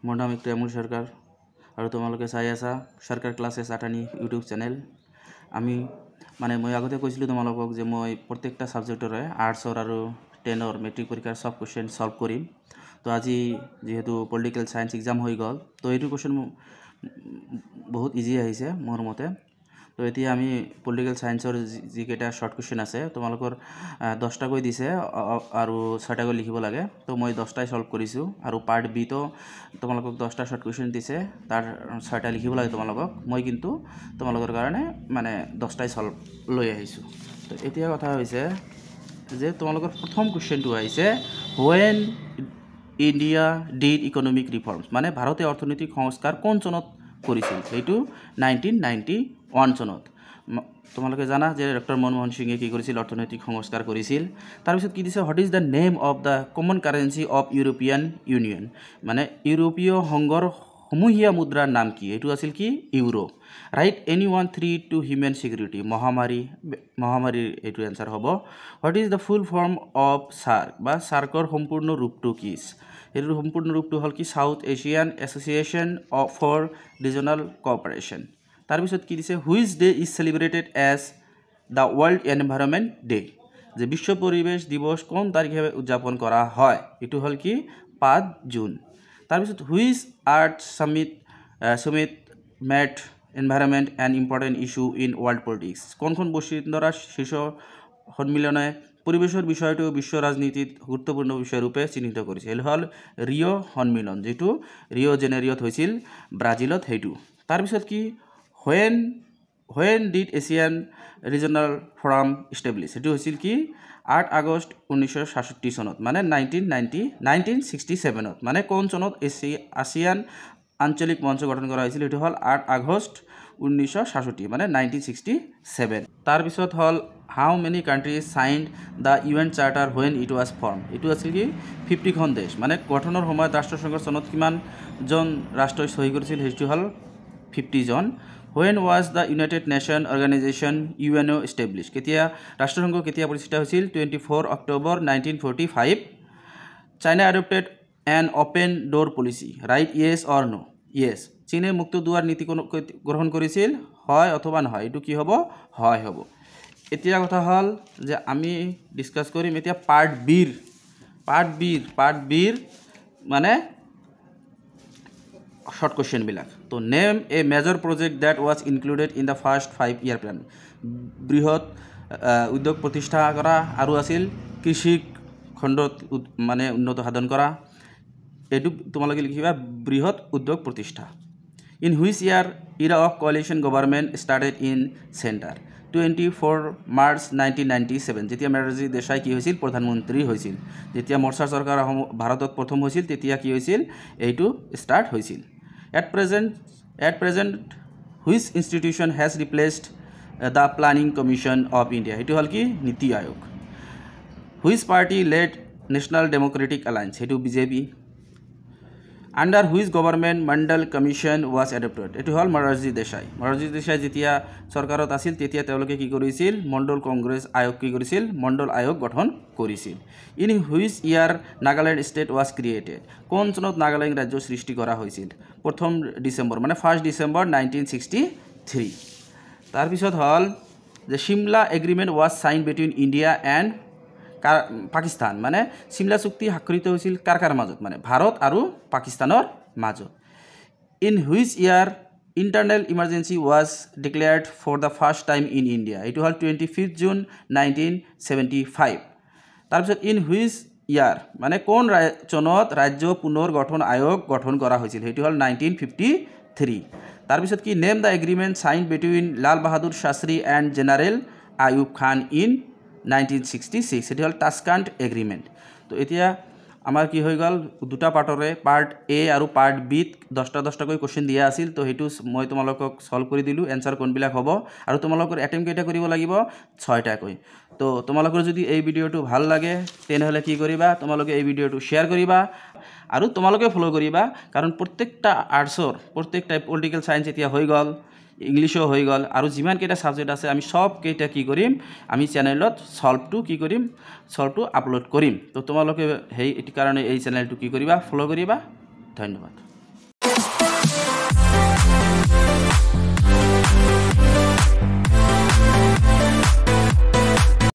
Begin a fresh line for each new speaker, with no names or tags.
মোৰ নাম ইক্ৰামুল সৰকাৰ আৰু তোমালোকে চাই আছা সৰকাৰ ক্লাছেছ আটানি ইউটিউব চেনেল। আমি মই আগতে কৈছিলোঁ তোমালোকক যে মই প্ৰত্যেকটা সাবজেক্টৰে আৰ্টছৰ আৰু 10ৰ মেট্ৰিক পৰীক্ষাৰ সব কোৱেশ্চন সলভ কৰিম। তো আজি যেহেতু পলিটিক্যাল সায়েন্স এক্সাম হৈ গ'ল, তো এইটো কোৱেশ্চন বহুত ইজি আহিছে মোৰ মতে। তো এতিয়া আমি পলিটিক্যাল সায়েন্সৰ যিকেইটা শৰ্ট কুৱেশ্চন আছে তোমালোকৰ 10টাকৈ দিছে আৰু 6টাকৈ লিখিব লাগে। তো মই 10টাই সলভ কৰিছোঁ আৰু পাৰ্ট বি তো তোমালোকক 10টা শৰ্ট কুৱেশ্চন দিছে, তাৰ 6টা লিখিব লাগে তোমালোকক। মই কিন্তু তোমালোকৰ কাৰণে 10টাই সলভ লৈ আহিছোঁ। তো এতিয়া কথা হৈছে যে তোমালোকৰ প্ৰথম কুৱেশ্চনটো আহিছে when India did economic reforms, ভাৰতে অৰ্থনৈতিক সংস্কাৰ কোন চনত কৰিছিল? সেইটো 1991 চনত। তোমালোকে জানা যে ডক্টৰ মনমোহন সিঙে কি কৰিছিল? অৰ্থনৈতিক সংস্কাৰ কৰিছিল। তাৰপিছত কি দিছে? What is the name of the common currency of European Union, ইউৰোপীয় সংঘৰ সমূহীয়া মুদ্ৰাৰ নাম কি? এইটো আছিল কি? Euro. Right any one three two human security, মহামাৰীৰ এইটো এনচাৰ হ'ব। What is the full form of SAARC বা সাৰ্কৰ সম্পূৰ্ণ ৰূপটো কি? এইটোৰ সম্পূৰ্ণ ৰূপটো হ'ল কি? South Asian association for regional cooperation. তাৰপিছত কি দিছে? Which day is celebrated as the world environment day, যে বিশ্ব পৰিৱেশ দিৱস কোন তাৰিখে উদযাপন কৰা হয়? এইটো হ'ল কি? 5 জুন। তাৰপিছত which art summit made environment N important issue in world politics, কোনখন বসুন্ধৰা শীৰ্ষ সন্মিলনে পৰিৱেশৰ বিষয়টো বিশ্ব ৰাজনীতিত গুৰুত্বপূৰ্ণ বিষয় ৰূপে চিহ্নিত কৰিছে? এইটো হ'ল ৰিঅ' সন্মিলন, যিটো ৰিঅ' জেনেৰিঅ'ত হৈছিল ব্ৰাজিলত, সেইটো। তাৰপিছত কি? When did Asian regional forum establish, সেইটো হৈছিল কি? 8 আগষ্ট 1967 চনত, 1967ত। কোন চনত আছিয়ান আঞ্চলিক মঞ্চ গঠন কৰা হৈছিল? এইটো হ'ল 8 আগষ্ট 1967, 1967। তাৰপিছত হ'ল how many countries signed the UN charter when it was form, এইটো আছিল কি? 50খন দেশ। গঠনৰ সময়ত ৰাষ্ট্ৰসংঘৰ চনত কিমানজন ৰাষ্ট্ৰই চহী কৰিছিল? সেইটো হ'ল 50 জন। When was the United Nation organization UNO' establish, কেতিয়া ৰাষ্ট্ৰসংঘ কেতিয়া প্ৰতিষ্ঠিত হৈছিল? 24 October 1945। China adopted an open door policy, right yes or no'? Yes. চীনে মুক্ত দুৱাৰ নীতি গ্ৰহণ কৰিছিল, হয় অথবা নহয়? এইটো কি হ'ব? হয় হ'ব। এতিয়া কথা হ'ল যে আমি ডিছকাছ কৰিম এতিয়া পাৰ্ট বিৰ শৰ্ট কুৱেশ্চনবিলাক। তো name a major project that was included in the first 5-year plan, বৃহৎ উদ্যোগ প্ৰতিষ্ঠা কৰা আৰু আছিল কৃষি খণ্ডত উন্নত সাধন কৰা। এইটো তোমালোকে লিখিবা, বৃহৎ উদ্যোগ প্ৰতিষ্ঠা। In which era of coalition government started in centre? 24 March 1997, যেতিয়া মৰাৰজী দেশাই কি হৈছিল? প্ৰধানমন্ত্ৰী হৈছিল। যেতিয়া মৰ্চাৰ চৰকাৰ ভাৰতত প্ৰথম হৈছিল তেতিয়া কি হৈছিল? এইটো ষ্টাৰ্ট হৈছিল। At present which institution has replaced the planning commission of India? সেইটো হ'ল কি? NITI Aayog. Which party led national democratic alliance? সেইটো BJP. Under which government Mandal commission was adopted? এইটো হ'ল মৰাৰজী দেশাই। মৰাৰজী দেশাই যেতিয়া চৰকাৰত আছিল তেতিয়া তেওঁলোকে কি কৰিছিল? মণ্ডল কংগ্ৰেছ আয়োগ কি কৰিছিল? মণ্ডল আয়োগ গঠন কৰিছিল। In which year Nagaland state was created? কোন চনত নাগালেণ্ড ৰাজ্য সৃষ্টি কৰা হৈছিল? 1 ডিচেম্বৰ, 1 ডিচেম্বৰ 1963। তাৰপিছত হ'ল যে Simla agreement was sign between India and Pakistan, Simla চুক্তি স্বাক্ষৰিত হৈছিল কাৰ মাজত? ভাৰত আৰু পাকিস্তানৰ মাজত। In which year internal emergency was declared for the first time in India? এইটো হ'ল 25 জুন 1975। তাৰপিছত ইন হুইচ ইয়াৰ কোন চনত ৰাজ্য পুনৰ গঠন আয়োগ গঠন কৰা হৈছিল? সেইটো হ'ল 1953। তাৰপিছত কি? Name the agreement sign between Lal Bahadur Shastri and general Ayub Khan in 1966, সেইটো হ'ল টাস্কাণ্ট এগ্ৰিমেণ্ট। তো এতিয়া আমাৰ কি হৈ গ'ল? দুটা পাৰ্টৰে, পাৰ্ট এ আৰু পাৰ্ট বিত 10টাকৈ কুৱেশ্চন দিয়া আছিল। তো সেইটো মই তোমালোকক সলভ কৰি দিলোঁ। এনচাৰ কোনবিলাক হ'ব আৰু তোমালোকৰ এটেম্প কেইটা কৰিব লাগিব? 6টাকৈ। তো তোমালোকৰ যদি এই ভিডিঅ'টো ভাল লাগে তেনেহ'লে কি কৰিবা? তোমালোকে এই ভিডিঅ'টো শ্বেয়াৰ কৰিবা আৰু তোমালোকে ফ'ল' কৰিবা, কাৰণ প্ৰত্যেকটা আৰ্টছৰ প্ৰত্যেকটা পলিটিকেল ছায়েন্স এতিয়া হৈ গ'ল, ইংলিছো হৈ গ'ল, আৰু যিমানকেইটা ছাবজেক্ট আছে আমি সবকেইটা কি কৰিম? আমি চেনেলত সলভটো আপলোড কৰিম। তো তোমালোকে এইটো কাৰণে এই চেনেলটো কি কৰিবা? ফ'ল' কৰিবা। ধন্যবাদ।